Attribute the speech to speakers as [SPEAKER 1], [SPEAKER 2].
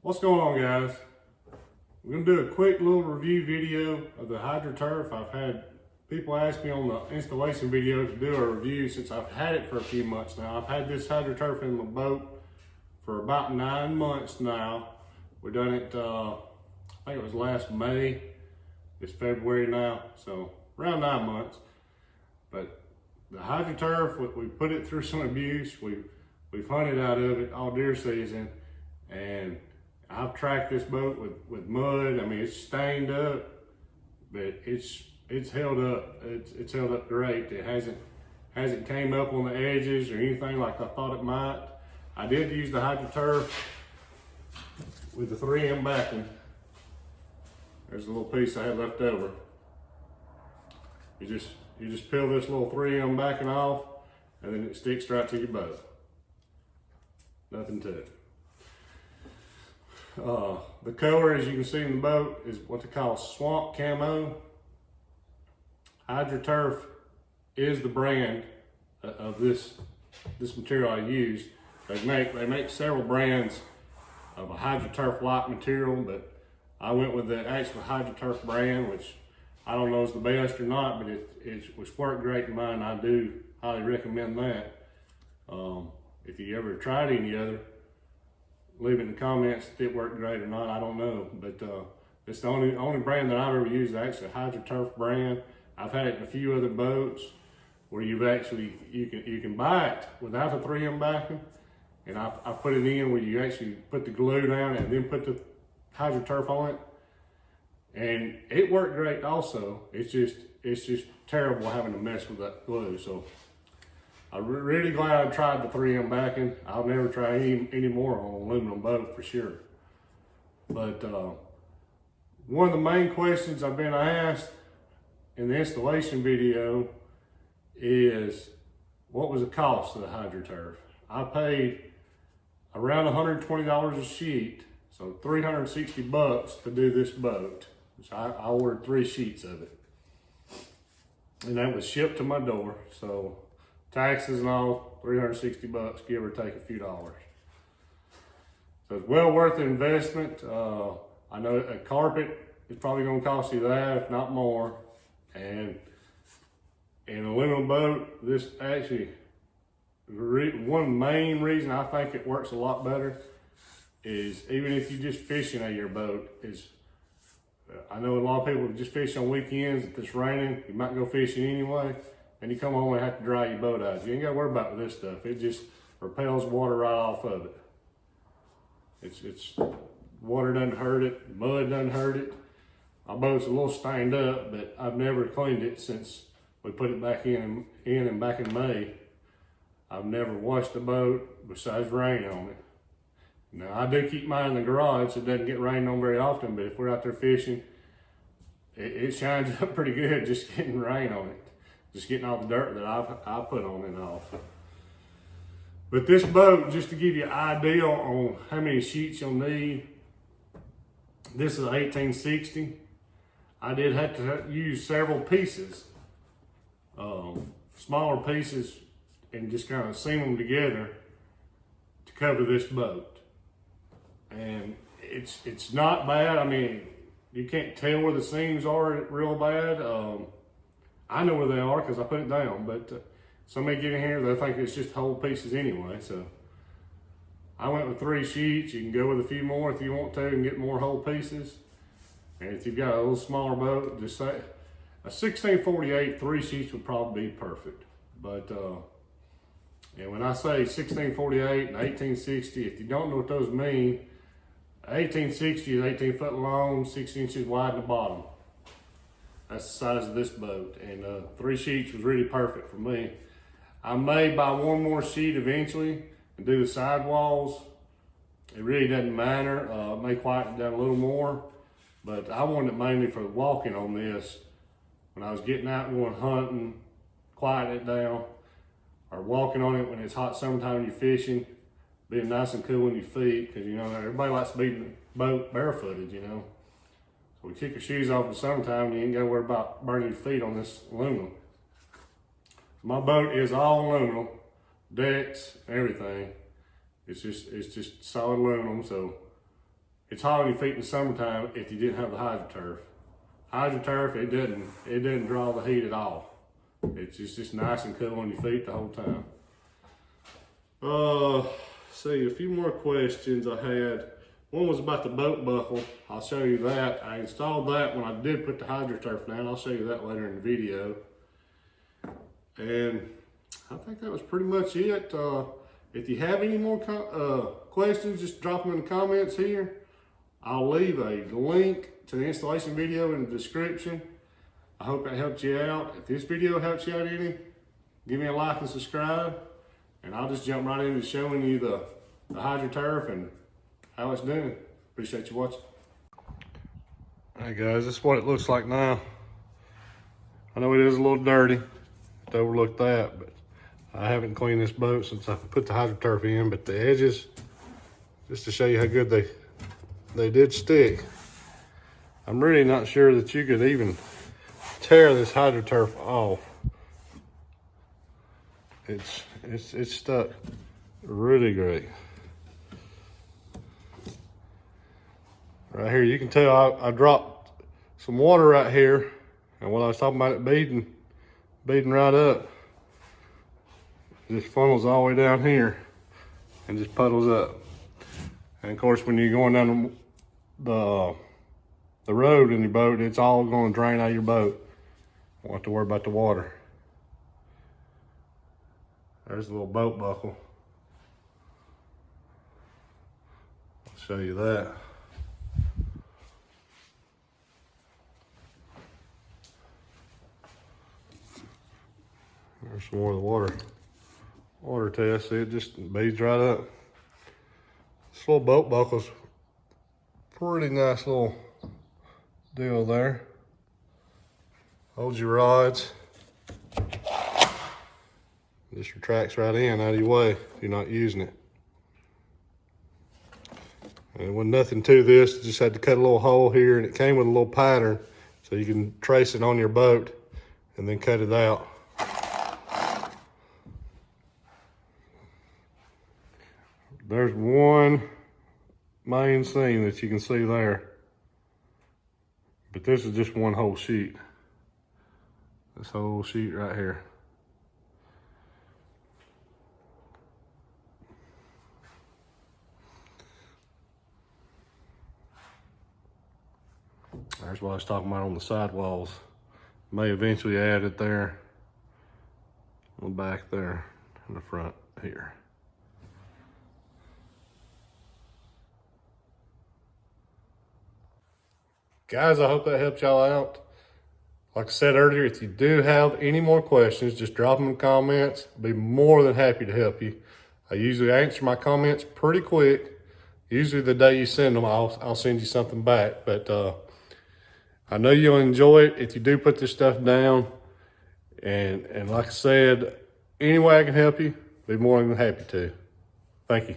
[SPEAKER 1] What's going on, guys? We're going to do a quick little review video of the Hydroturf. I've had people ask me on the installation video to do a review since I've had it for a few months now. I've had this Hydroturf in my boat for about 9 months now. We done it, I think it was last May. It's February now, so around 9 months. But the Hydroturf, we put it through some abuse. We've hunted out of it all deer season, and I've tracked this boat with mud. I mean, it's stained up, but it's held up. It's held up great. It hasn't came up on the edges or anything like I thought it might. I did use the Hydroturf with the 3M backing. There's a little piece I had left over. You just peel this little 3M backing off, and then it sticks right to your boat. Nothing to it. The color, as you can see in the boat, is what they call swamp camo. Hydroturf is the brand of this material I use. They make several brands of a Hydroturf like material, but I went with the actual Hydroturf brand, which I don't know is the best or not, but it's worked great in mine. I do highly recommend that. If you ever tried any other, leave it in the comments if it worked great or not. I don't know, but it's the only brand that I've ever used, actually a Hydroturf brand. I've had it in a few other boats where you can buy it without the 3M backing, and I put it in where you actually put the glue down and then put the Hydroturf on it, and it worked great also. It's just terrible having to mess with that glue. So I'm really glad I tried the 3M backing. I'll never try any more on an aluminum boat for sure. But one of the main questions I've been asked in the installation video is, what was the cost of the Hydroturf? I paid around $120 a sheet, so $360 to do this boat. So I ordered 3 sheets of it, and that was shipped to my door. So taxes and all, $360, give or take a few dollars. So it's well worth the investment. I know a carpet is probably gonna cost you that, if not more. And in an aluminum boat, this actually, one main reason I think it works a lot better is even if you're just fishing out of your boat, I know a lot of people just fish on weekends. If it's raining, you might go fishing anyway, and you come home and have to dry your boat out. You ain't got to worry about this stuff. It just repels water right off of it. It's water doesn't hurt it, mud doesn't hurt it. My boat's a little stained up, but I've never cleaned it since we put it back in and back in May. I've never washed the boat besides rain on it. Now, I do keep mine in the garage, so it doesn't get rained on very often, but if we're out there fishing, it shines up pretty good just getting rain on it. Just getting all the dirt that I put on it off. But this boat, just to give you an idea on how many sheets you'll need, this is 1860. I did have to use several pieces, smaller pieces, and just kind of seam them together to cover this boat. And it's not bad. I mean, you can't tell where the seams are real bad. I know where they are because I put it down, but somebody get in here, they'll think it's just whole pieces anyway. So I went with 3 sheets. You can go with a few more if you want to and get more whole pieces. And if you've got a little smaller boat, just say a 1648, 3 sheets would probably be perfect. But and when I say 1648 and 1860, if you don't know what those mean, 1860 is 18 foot long, 6 inches wide in the bottom. That's the size of this boat, and 3 sheets was really perfect for me. I may buy one more sheet eventually and do the sidewalls. It really doesn't matter. May quieten it down a little more, but I wanted it mainly for walking on this. When I was getting out and going hunting, quieten it down, or walking on it when it's hot summertime and you're fishing, being nice and cool on your feet, because you know everybody likes to be in the boat barefooted, you know. So we kick your shoes off in the summertime, and you ain't got to worry about burning your feet on this aluminum. My boat is all aluminum, decks, everything. It's just solid aluminum, so it's hard on your feet in the summertime if you didn't have the Hydroturf. Hydroturf, it doesn't draw the heat at all. It's just nice and cool on your feet the whole time. See, a few more questions I had. One was about the boat buckle. I'll show you that. I installed that when I did put the Hydroturf down. I'll show you that later in the video. And I think that was pretty much it. If you have any more questions, just drop them in the comments here. I'll leave a link to the installation video in the description. I hope that helped you out. If this video helps you out any, give me a like and subscribe. And I'll just jump right into showing you the Hydroturf and how it's doing. Appreciate you watching. All right guys, this is what it looks like now. I know it is a little dirty. To overlook that, but I haven't cleaned this boat since I put the Hydroturf in, but the edges, just to show you how good they did stick. I'm really not sure that you could even tear this Hydroturf off. It's stuck really great. Right here, you can tell I dropped some water right here, and when I was talking about it beading right up, it just funnels all the way down here and just puddles up. And of course, when you're going down the road in your boat, it's all going to drain out of your boat. Don't have to worry about the water. There's a little boat buckle. I'll show you that. There's some more of the water test. See, it just beads right up. This little boat buckle's pretty nice little deal there. Holds your rods. Just retracts right in out of your way if you're not using it. And there wasn't nothing to this. Just had to cut a little hole here, and it came with a little pattern so you can trace it on your boat and then cut it out. There's one main seam that you can see there, but this is just one whole sheet. This whole sheet right here. There's what I was talking about on the sidewalls. May eventually add it there on the back there in the front here. Guys, I hope that helped y'all out. Like I said earlier, if you do have any more questions, just drop them in the comments. I'll be more than happy to help you. I usually answer my comments pretty quick. Usually the day you send them, I'll send you something back. But I know you'll enjoy it if you do put this stuff down. And like I said, any way I can help you, be more than happy to. Thank you.